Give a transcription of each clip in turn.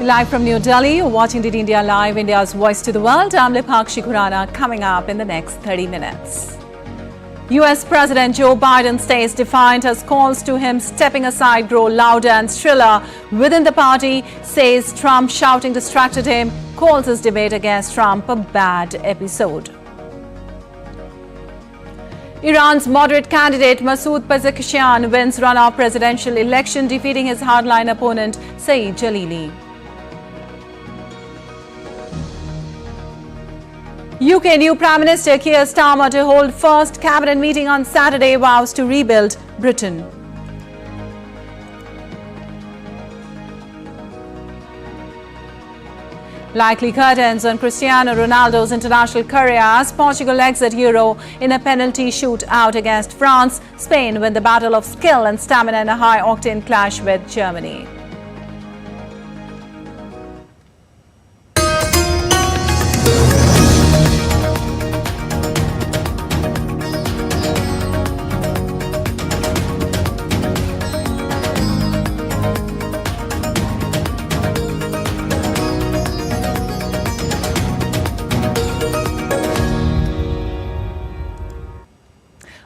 Live from New Delhi, you're watching DD India Live, India's voice to the world. I'm Lipakshi Khurana, coming up in the next 30 minutes. US President Joe Biden stays defiant as calls to him stepping aside grow louder and shriller. Within the party, says Trump shouting distracted him, calls his debate against Trump a bad episode. Iran's moderate candidate Masoud Pezeshkian wins runoff presidential election, defeating his hardline opponent Saeed Jalili. UK new Prime Minister Keir Starmer to hold first cabinet meeting on Saturday, vows to rebuild Britain. Likely curtains on Cristiano Ronaldo's international career as Portugal exit Euro in a penalty shootout against France. Spain win the battle of skill and stamina in a high-octane clash with Germany.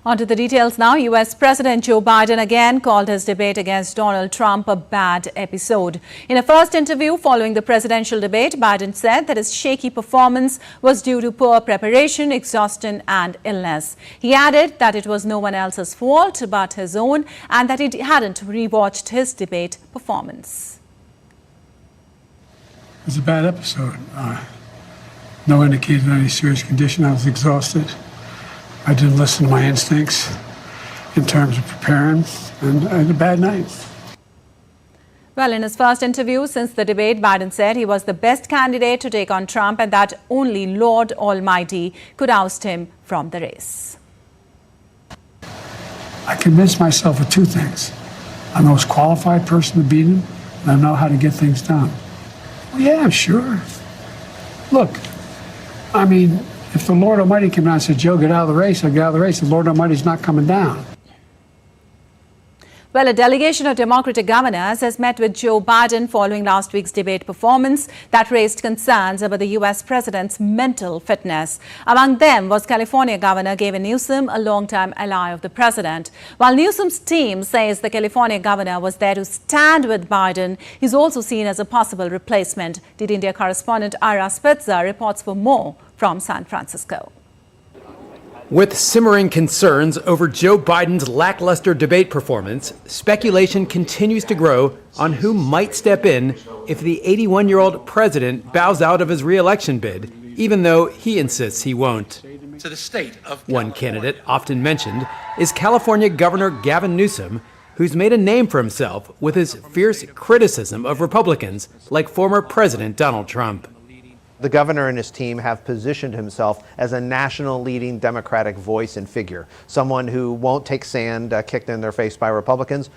On to the details now. US President Joe Biden again called his debate against Donald Trump a bad episode. In a first interview following the presidential debate, Biden said that his shaky performance was due to poor preparation, exhaustion and illness. He added that it was no one else's fault but his own and that he hadn't rewatched his debate performance. It was a bad episode. No indication of any serious condition. I was exhausted. I didn't listen to my instincts in terms of preparing, and I had a bad night. Well, in his first interview since the debate, Biden said he was the best candidate to take on Trump and that only Lord Almighty could oust him from the race. I convinced myself of two things. I'm the most qualified person to beat him, and I know how to get things done. Well, yeah, sure. Look, I mean, if the Lord Almighty came down and said, Joe, get out of the race, I'll get out of the race. The Lord Almighty's not coming down. Well, a delegation of Democratic governors has met with Joe Biden following last week's debate performance that raised concerns about the U.S. president's mental fitness. Among them was California Governor Gavin Newsom, a longtime ally of the president. While Newsom's team says the California governor was there to stand with Biden, he's also seen as a possible replacement. DD India correspondent Ira Spitzer reports for more from San Francisco. With simmering concerns over Joe Biden's lackluster debate performance, speculation continues to grow on who might step in if the 81-year-old president bows out of his re-election bid, even though he insists he won't. To the state of One candidate often mentioned is California Governor Gavin Newsom, who's made a name for himself with his fierce criticism of Republicans like former President Donald Trump. The governor and his team have positioned himself as a national leading Democratic voice and figure, someone who won't take sand kicked in their face by Republicans.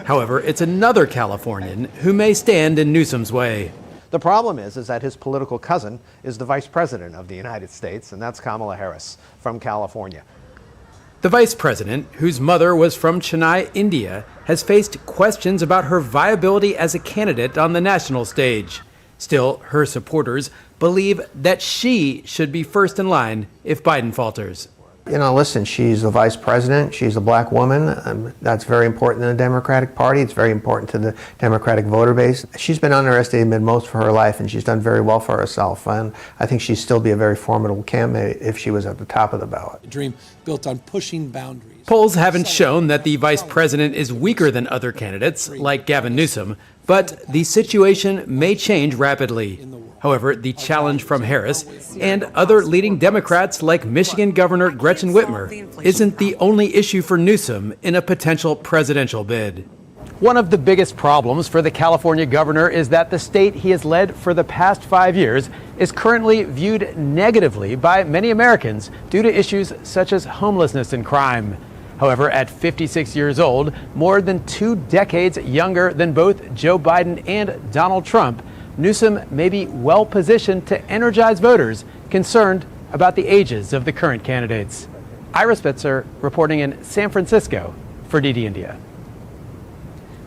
However, it's another Californian who may stand in Newsom's way. The problem is that his political cousin is the vice president of the United States, and that's Kamala Harris from California. The vice president, whose mother was from Chennai, India, has faced questions about her viability as a candidate on the national stage. Still, her supporters believe that she should be first in line if Biden falters. You know, listen, she's the vice president. She's a black woman. That's very important in the Democratic Party. It's very important to the Democratic voter base. She's been underestimated most of her life, and she's done very well for herself. And I think she'd still be a very formidable candidate if she was at the top of the ballot. a dream built on pushing boundaries. Polls haven't shown that the vice president is weaker than other candidates, like Gavin Newsom, but the situation may change rapidly. However, the challenge from Harris and other leading Democrats like Michigan Governor Gretchen Whitmer isn't the only issue for Newsom in a potential presidential bid. One of the biggest problems for the California governor is that the state he has led for the past 5 years is currently viewed negatively by many Americans due to issues such as homelessness and crime. However, at 56 years old, more than 2 decades younger than both Joe Biden and Donald Trump, Newsom may be well positioned to energize voters concerned about the ages of the current candidates. Ira Spitzer reporting in San Francisco for DD India.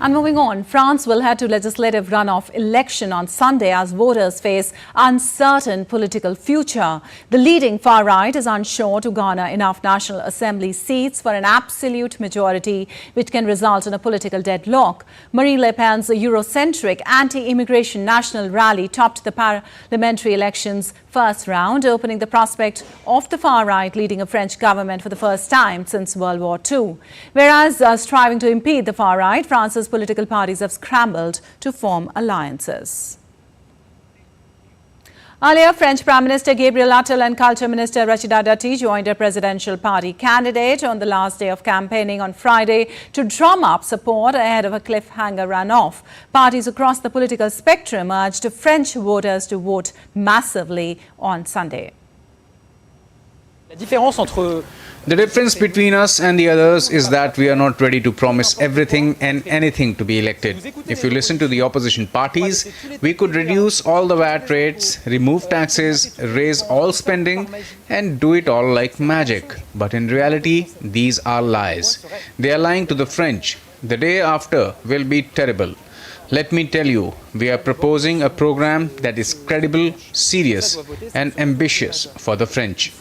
And moving on, France will head to legislative runoff election on Sunday as voters face uncertain political future. The leading far right is unsure to garner enough National Assembly seats for an absolute majority, which can result in a political deadlock. Marine Le Pen's Eurocentric anti-immigration national rally topped the parliamentary elections first round, opening the prospect of the far right leading a French government for the first time since World War II. Whereas striving to impede the far right, France's political parties have scrambled to form alliances. Earlier, French Prime Minister Gabriel Attal and Culture Minister Rachida Dati joined a presidential party candidate on the last day of campaigning on Friday to drum up support ahead of a cliffhanger runoff. Parties across the political spectrum urged French voters to vote massively on Sunday. The difference between us and the others is that we are not ready to promise everything and anything to be elected. If you listen to the opposition parties, we could reduce all the VAT rates, remove taxes, raise all spending, and do it all like magic. But in reality, these are lies. They are lying to the French. The day after will be terrible. Let me tell you, we are proposing a program that is credible, serious, and ambitious for the French.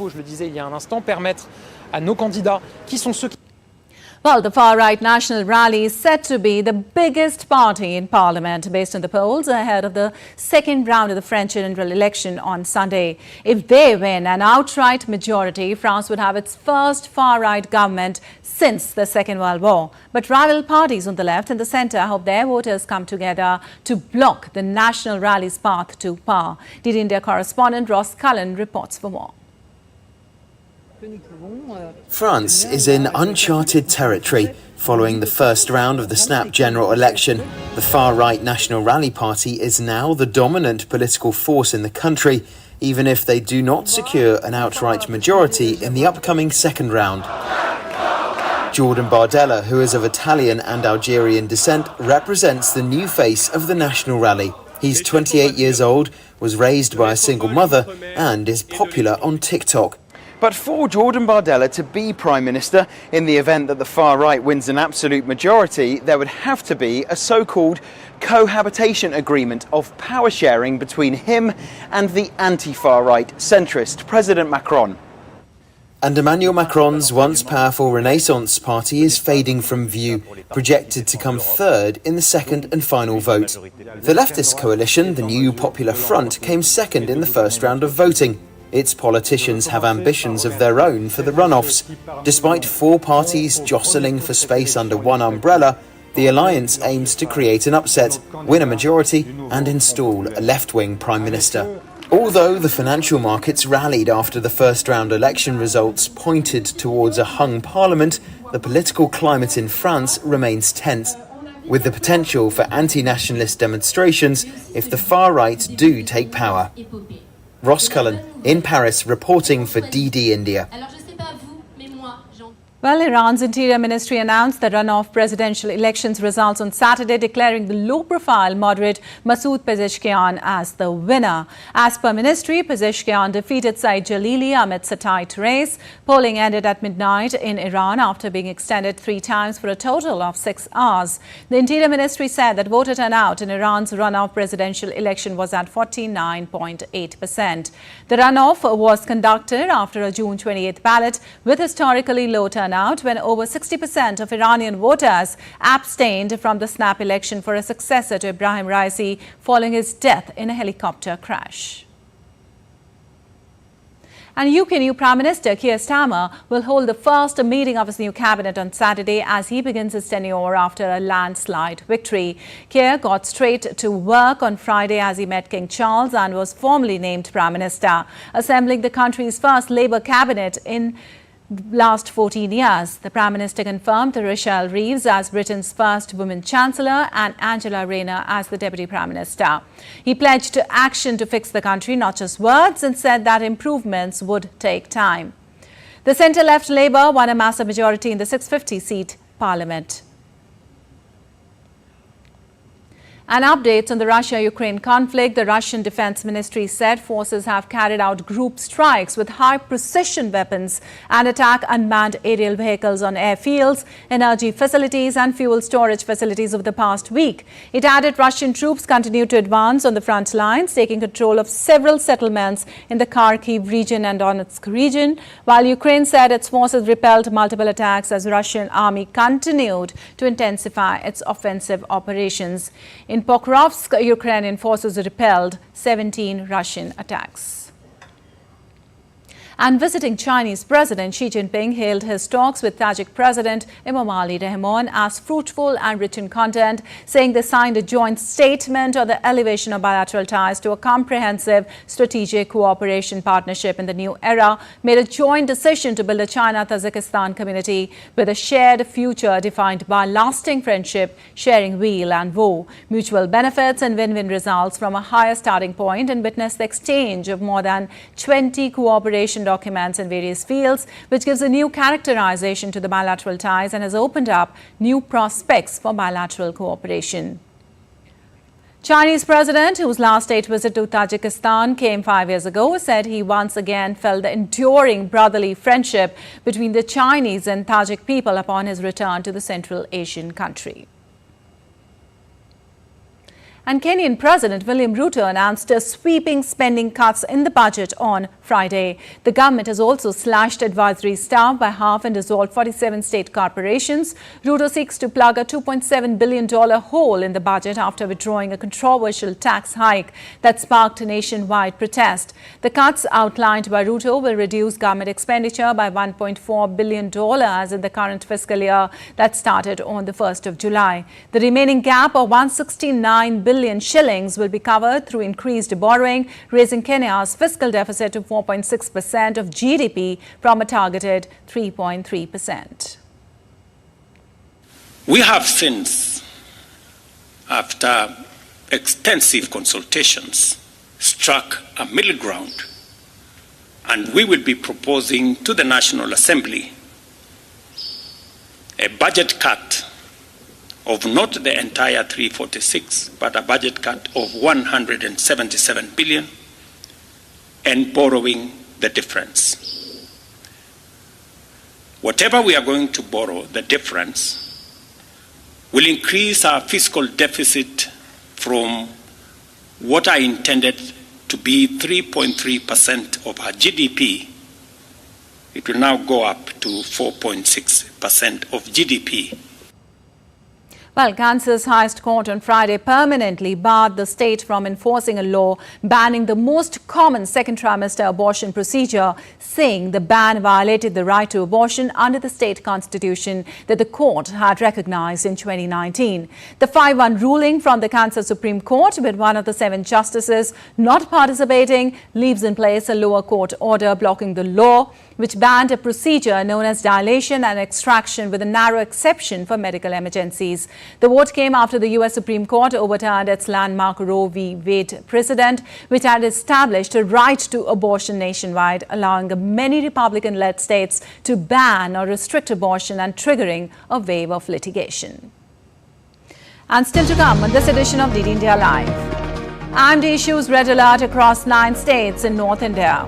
Well, the far-right National Rally is said to be the biggest party in Parliament based on the polls ahead of the second round of the French general election on Sunday. If they win an outright majority, France would have its first far-right government since the Second World War. But rival parties on the left and the centre hope their voters come together to block the National Rally's path to power. DD India correspondent Ross Cullen reports for more. France is in uncharted territory. Following the first round of the snap general election, the far-right National Rally Party is now the dominant political force in the country, even if they do not secure an outright majority in the upcoming second round. Jordan Bardella, who is of Italian and Algerian descent, represents the new face of the National Rally. He's 28 years old, was raised by a single mother, and is popular on TikTok. But for Jordan Bardella to be Prime Minister, in the event that the far right wins an absolute majority, there would have to be a so-called cohabitation agreement of power sharing between him and the anti-far right centrist President Macron. And Emmanuel Macron's once powerful Renaissance party is fading from view, projected to come third in the second and final vote. The leftist coalition, the New Popular Front, came second in the first round of voting. Its politicians have ambitions of their own for the runoffs. Despite four parties jostling for space under one umbrella, the alliance aims to create an upset, win a majority, and install a left-wing prime minister. Although the financial markets rallied after the first-round election results pointed towards a hung parliament, the political climate in France remains tense, with the potential for anti-nationalist demonstrations if the far right do take power. Ross Cullen in Paris reporting for DD India. Well, Iran's Interior Ministry announced the runoff presidential elections results on Saturday, declaring the low-profile moderate Masoud Pezeshkian as the winner. As per ministry, Pezeshkian defeated Saeed Jalili amidst a tight race. Polling ended at midnight in Iran after being extended 3 times for a total of 6 hours. The Interior Ministry said that voter turnout in Iran's runoff presidential election was at 49.8%. The runoff was conducted after a June 28th ballot with historically low turnout when over 60% of Iranian voters abstained from the snap election for a successor to Ibrahim Raisi following his death in a helicopter crash. And UK new Prime Minister Keir Starmer will hold the first meeting of his new cabinet on Saturday as he begins his tenure after a landslide victory. Keir got straight to work on Friday as he met King Charles and was formally named Prime Minister, assembling the country's first Labour cabinet in last 14 years. The Prime Minister confirmed Rochelle Reeves as Britain's first woman Chancellor and Angela Rayner as the Deputy Prime Minister. He pledged action to fix the country, not just words, and said that improvements would take time. The centre-left Labour won a massive majority in the 650-seat Parliament. And updates on the Russia-Ukraine conflict. The Russian Defense Ministry said forces have carried out group strikes with high-precision weapons and attack unmanned aerial vehicles on airfields, energy facilities and fuel storage facilities over the past week. It added Russian troops continue to advance on the front lines, taking control of several settlements in the Kharkiv region and Donetsk region, while Ukraine said its forces repelled multiple attacks as the Russian army continued to intensify its offensive operations. In Pokrovsk, Ukrainian forces repelled 17 Russian attacks. And visiting Chinese President Xi Jinping hailed his talks with Tajik President Emomali Rahmon as fruitful and rich in content, saying they signed a joint statement on the elevation of bilateral ties to a comprehensive strategic cooperation partnership in the new era, made a joint decision to build a China-Tajikistan community with a shared future defined by lasting friendship, sharing weal and woe, mutual benefits and win-win results from a higher starting point, and witnessed the exchange of more than 20 cooperation documents in various fields, which gives a new characterization to the bilateral ties and has opened up new prospects for bilateral cooperation. Chinese President, whose last state visit to Tajikistan came 5 years ago, said he once again felt the enduring brotherly friendship between the Chinese and Tajik people upon his return to the Central Asian country. And Kenyan President William Ruto announced sweeping spending cuts in the budget on Friday. The government has also slashed advisory staff by half and dissolved 47 state corporations. Ruto seeks to plug a $2.7 billion hole in the budget after withdrawing a controversial tax hike that sparked nationwide protest. The cuts outlined by Ruto will reduce government expenditure by $1.4 billion in the current fiscal year that started on the 1st of July. The remaining gap of 169 billion shillings will be covered through increased borrowing, raising Kenya's fiscal deficit to 4.6% of GDP from a targeted 3.3%. We have since, after extensive consultations, struck a middle ground, and we will be proposing to the National Assembly a budget cut of not the entire 346, but a budget cut of 177 billion, and borrowing the difference. Whatever we are going to borrow, the difference, will increase our fiscal deficit from what I intended to be 3.3% of our GDP. It will now go up to 4.6% of GDP. Well, Kansas highest court on Friday permanently barred the state from enforcing a law banning the most common second trimester abortion procedure, saying the ban violated the right to abortion under the state constitution that the court had recognized in 2019. The 5-1 ruling from the Kansas Supreme Court, with one of the 7 justices not participating, leaves in place a lower court order blocking the law, which banned a procedure known as dilation and extraction with a narrow exception for medical emergencies. The vote came after the U.S. Supreme Court overturned its landmark Roe v. Wade precedent, which had established a right to abortion nationwide, allowing many Republican-led states to ban or restrict abortion and triggering a wave of litigation. And still to come on this edition of DD India Live. IMD issues red alert across 9 states in North India.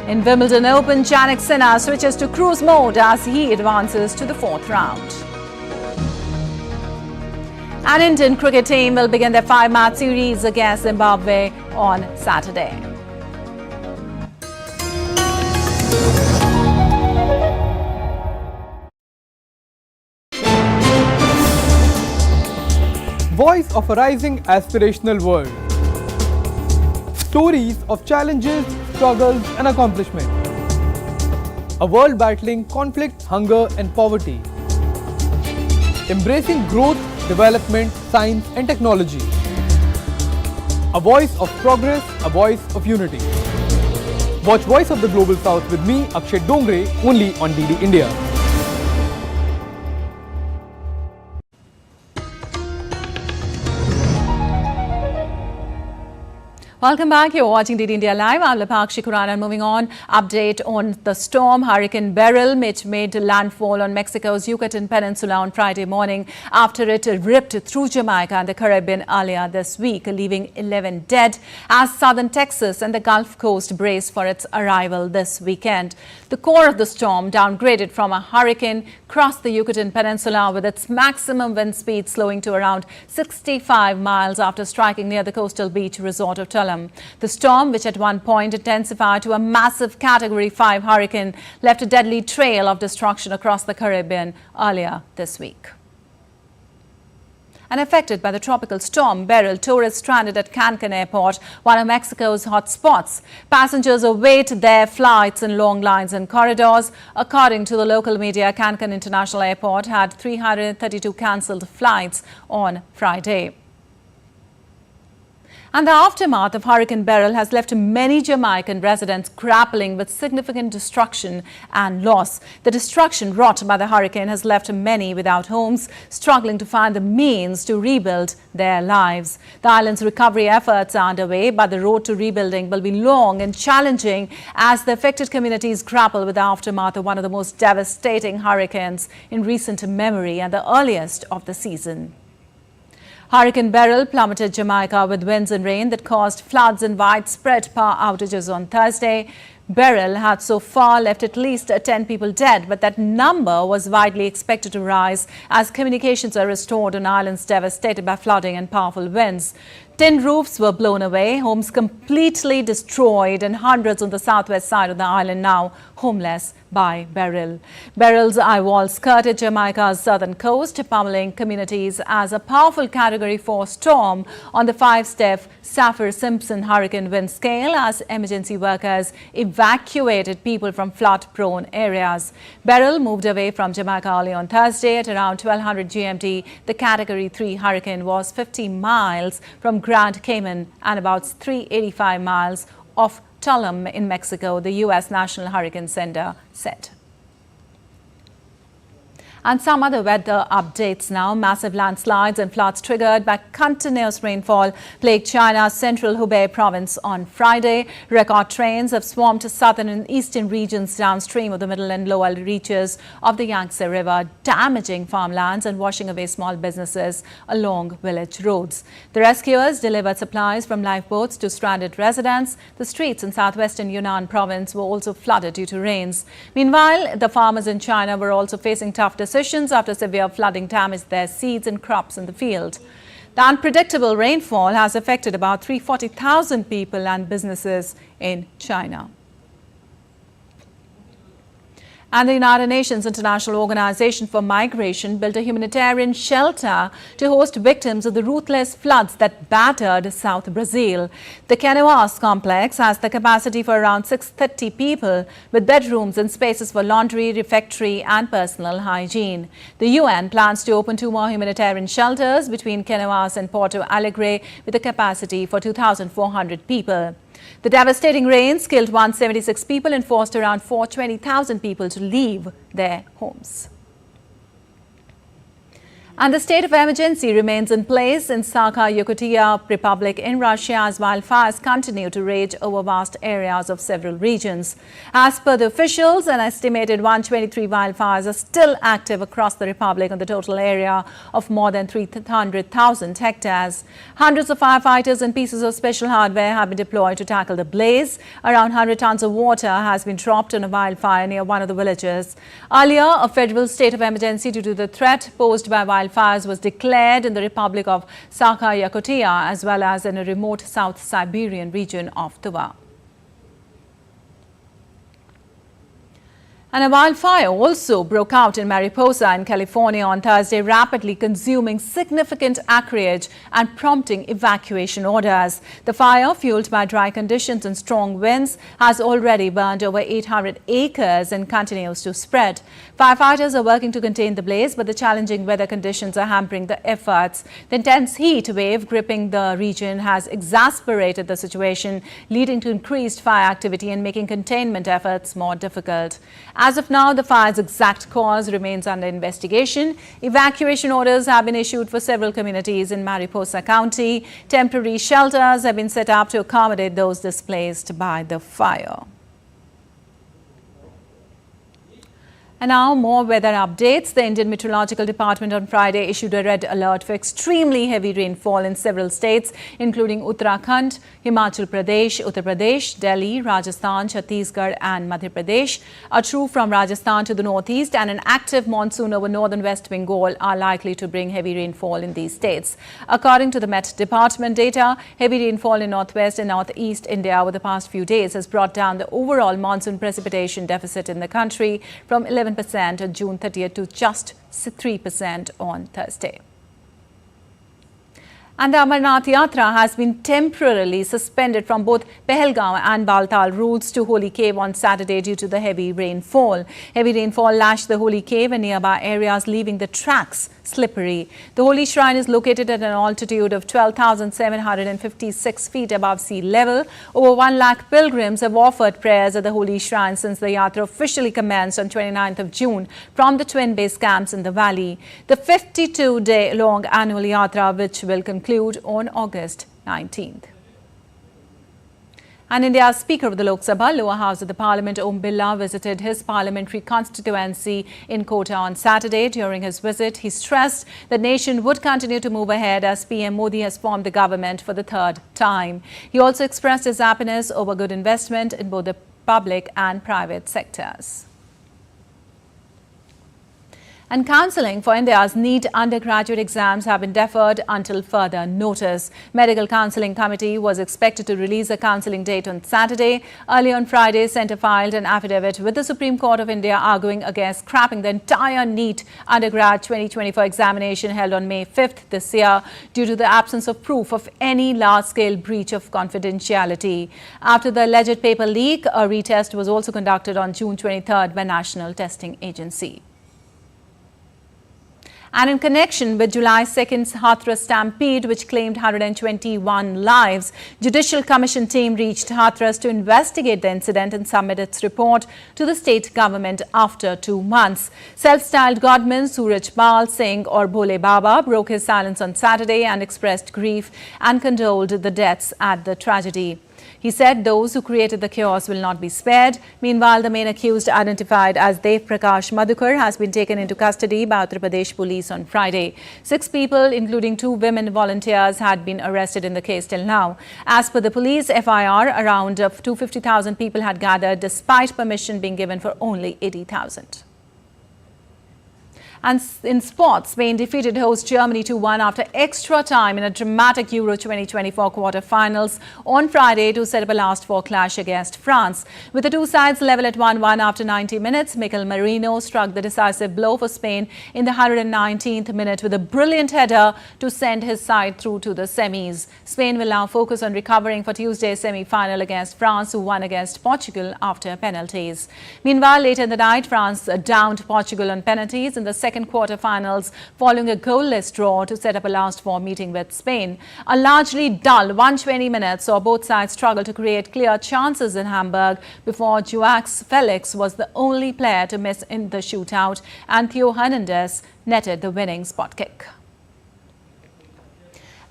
In Wimbledon Open, Jannik Sinner switches to cruise mode as he advances to the 4th round. An Indian cricket team will begin their 5-match series against Zimbabwe on Saturday. Voice of a rising aspirational world. Stories of challenges, struggles and accomplishment. A world battling conflict, hunger and poverty. Embracing growth, development, science and technology. A voice of progress, a voice of unity. Watch Voice of the Global South with me, Akshay Dongre, only on DD India. Welcome back. You're watching DD India Live. I'm Lapakshi Khurana. Moving on, update on the storm Hurricane Beryl, which made landfall on Mexico's Yucatan Peninsula on Friday morning after it ripped through Jamaica and the Caribbean earlier this week, leaving 11 dead as southern Texas and the Gulf Coast brace for its arrival this weekend. The core of the storm, downgraded from a hurricane, crossed the Yucatan Peninsula with its maximum wind speed slowing to around 65 miles after striking near the coastal beach resort of Tulum. The storm, which at one point intensified to a massive Category 5 hurricane, left a deadly trail of destruction across the Caribbean earlier this week. And affected by the tropical storm Beryl, tourists stranded at Cancun Airport, one of Mexico's hot spots. Passengers await their flights in long lines and corridors. According to the local media, Cancun International Airport had 332 cancelled flights on Friday. And the aftermath of Hurricane Beryl has left many Jamaican residents grappling with significant destruction and loss. The destruction wrought by the hurricane has left many without homes, struggling to find the means to rebuild their lives. The island's recovery efforts are underway, but the road to rebuilding will be long and challenging as the affected communities grapple with the aftermath of one of the most devastating hurricanes in recent memory and the earliest of the season. Hurricane Beryl plummeted Jamaica with winds and rain that caused floods and widespread power outages on Thursday. Beryl had so far left at least 10 people dead, but that number was widely expected to rise as communications are restored on islands devastated by flooding and powerful winds. Tin roofs were blown away, homes completely destroyed, and hundreds on the southwest side of the island now homeless by Beryl. Beryl's eye wall skirted Jamaica's southern coast, pummeling communities as a powerful Category 4 storm on the 5-step Saffir-Simpson hurricane wind scale as emergency workers evacuated people from flood-prone areas. Beryl moved away from Jamaica early on Thursday at around 1200 GMT. The Category 3 hurricane was 50 miles from Grand Cayman and about 385 miles off Tulum in Mexico, the U.S. National Hurricane Center said. And some other weather updates now. Massive landslides and floods triggered by continuous rainfall plagued China's central Hubei province on Friday. Record rains have swarmed southern and eastern regions downstream of the middle and lower reaches of the Yangtze River, damaging farmlands and washing away small businesses along village roads. The rescuers delivered supplies from lifeboats to stranded residents. The streets in southwestern Yunnan province were also flooded due to rains. Meanwhile, the farmers in China were also facing tough decisions after severe flooding damaged their seeds and crops in the field. The unpredictable rainfall has affected about 340,000 people and businesses in China. And the United Nations International Organization for Migration built a humanitarian shelter to host victims of the ruthless floods that battered South Brazil. The Canoas complex has the capacity for around 630 people, with bedrooms and spaces for laundry, refectory and personal hygiene. The UN plans to open 2 more humanitarian shelters between Canoas and Porto Alegre with a capacity for 2,400 people. The devastating rains killed 176 people and forced around 420,000 people to leave their homes. And the state of emergency remains in place in Sakha-Yakutia Republic in Russia as wildfires continue to rage over vast areas of several regions. As per the officials, an estimated 123 wildfires are still active across the republic on the total area of more than 300,000 hectares. Hundreds of firefighters and pieces of special hardware have been deployed to tackle the blaze. Around 100 tons of water has been dropped on a wildfire near one of the villages. Earlier, a federal state of emergency due to the threat posed by wildfires was declared in the Republic of Sakha-Yakutia as well as in a remote South Siberian region of Tuva. And a wildfire also broke out in Mariposa in California on Thursday, rapidly consuming significant acreage and prompting evacuation orders. The fire, fueled by dry conditions and strong winds, has already burned over 800 acres and continues to spread. Firefighters are working to contain the blaze, but the challenging weather conditions are hampering the efforts. The intense heat wave gripping the region has exacerbated the situation, leading to increased fire activity and making containment efforts more difficult. As of now, the fire's exact cause remains under investigation. Evacuation orders have been issued for several communities in Mariposa County. Temporary shelters have been set up to accommodate those displaced by the fire. And now more weather updates. The Indian Meteorological Department on Friday issued a red alert for extremely heavy rainfall in several states, including Uttarakhand, Himachal Pradesh, Uttar Pradesh, Delhi, Rajasthan, Chhattisgarh and Madhya Pradesh. A trough from Rajasthan to the northeast and an active monsoon over northern West Bengal are likely to bring heavy rainfall in these states. According to the Met Department data, heavy rainfall in northwest and northeast India over the past few days has brought down the overall monsoon precipitation deficit in the country from 11% on June 30th to just 3% on Thursday. And the Amarnath Yatra has been temporarily suspended from both Pahalgam and Baltal routes to Holy Cave on Saturday due to the heavy rainfall. Heavy rainfall lashed the Holy Cave and nearby areas, leaving the tracks slippery. The holy shrine is located at an altitude of 12,756 feet above sea level. Over 1 lakh pilgrims have offered prayers at the holy shrine since the Yatra officially commenced on 29th of June from the twin base camps in the valley. The 52-day-long annual Yatra, which will conclude on August 19th. And India's Speaker of the Lok Sabha, lower house of the Parliament, Om Birla, visited his parliamentary constituency in Kota on Saturday. During his visit, he stressed the nation would continue to move ahead as PM Modi has formed the government for the third time. He also expressed his happiness over good investment in both the public and private sectors. And counselling for India's NEET undergraduate exams have been deferred until further notice. Medical Counselling Committee was expected to release a counselling date on Saturday. Early on Friday, Centre filed an affidavit with the Supreme Court of India arguing against scrapping the entire NEET undergrad 2024 examination held on May 5th this year due to the absence of proof of any large-scale breach of confidentiality. After the alleged paper leak, a retest was also conducted on June 23rd by National Testing Agency. And in connection with July 2nd's Hathras Stampede, which claimed 121 lives, Judicial Commission team reached Hathras to investigate the incident and submit its report to the state government after 2 months. Self-styled godman Suraj Pal Singh or Bole Baba broke his silence on Saturday and expressed grief and condoled the deaths at the tragedy. He said those who created the chaos will not be spared. Meanwhile, the main accused, identified as Dev Prakash Madhukar, has been taken into custody by Uttar Pradesh police on Friday. 6 people, including 2 women volunteers, had been arrested in the case till now. As per the police FIR, around 250,000 people had gathered despite permission being given for only 80,000. And in sports, Spain defeated host Germany 2-1 after extra time in a dramatic Euro 2024 quarter-finals on Friday to set up a last-four clash against France. With the two sides level at 1-1 after 90 minutes, Mikel Merino struck the decisive blow for Spain in the 119th minute with a brilliant header to send his side through to the semis. Spain will now focus on recovering for Tuesday's semi-final against France, who won against Portugal after penalties. Meanwhile, later in the night, France downed Portugal on penalties in the second quarter-finals following a goalless draw to set up a last-four meeting with Spain. A largely dull 120 minutes saw both sides struggle to create clear chances in Hamburg before Joao Felix was the only player to miss in the shootout and Theo Hernandez netted the winning spot kick.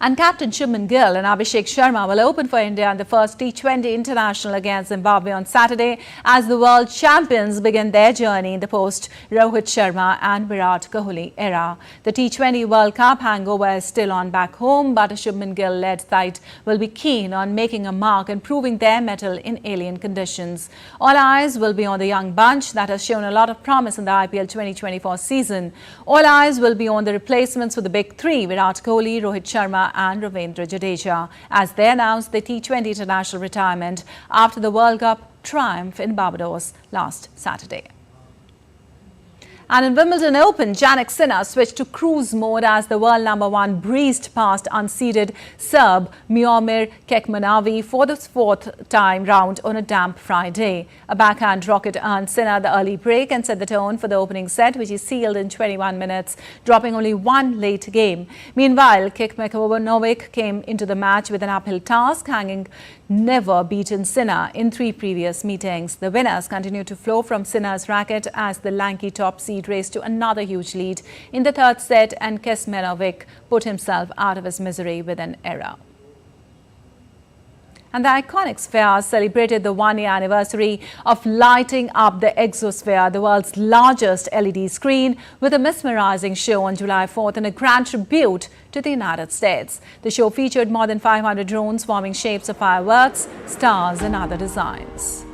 And Captain Shubman Gill and Abhishek Sharma will open for India in the first T20 international against Zimbabwe on Saturday as the world champions begin their journey in the post-Rohit Sharma and Virat Kohli era. The T20 World Cup hangover is still on back home, but a Shubman Gill-led side will be keen on making a mark and proving their mettle in alien conditions. All eyes will be on the young bunch that has shown a lot of promise in the IPL 2024 season. All eyes will be on the replacements for the big three, Virat Kohli, Rohit Sharma and Ravindra Jadeja, as they announced the T20 international retirement after the World Cup triumph in Barbados last Saturday. And in Wimbledon Open, Jannik Sinner switched to cruise mode as the world #1 breezed past unseeded Serb Miomir Kekmanovic for the fourth time round on a damp Friday. A backhand rocket earned Sinner the early break and set the tone for the opening set, which he sealed in 21 minutes, dropping only one late game. Meanwhile, Kekmanovic came into the match with an uphill task, hanging never beaten Sinha in 3 previous meetings. The winners continue to flow from Sinha's racket as the lanky top seed raced to another huge lead in the 3rd set, and Kesmenovic put himself out of his misery with an error. And the iconic sphere celebrated the 1-year anniversary of lighting up the exosphere, the world's largest LED screen, with a mesmerizing show on July 4th and a grand tribute to the United States. The show featured more than 500 drones forming shapes of fireworks, stars and other designs.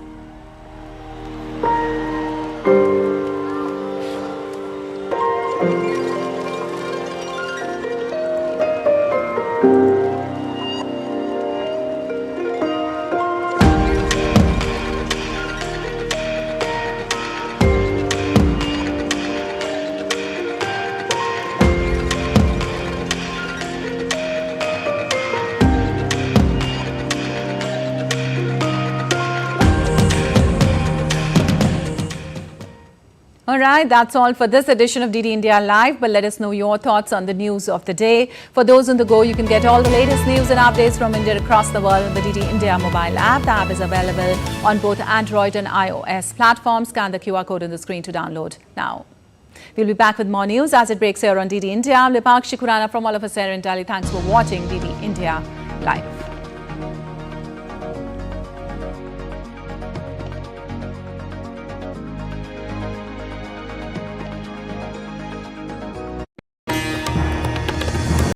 All right, that's all for this edition of DD India Live, but let us know your thoughts on the news of the day. For those on the go, you can get all the latest news and updates from India across the world on the DD India mobile app. The app is available on both Android and iOS platforms. Scan the QR code on the screen to download now. We'll be back with more news as it breaks here on DD India. I'm Lipakshi Khurana from all of us here in Delhi. Thanks for watching DD India Live.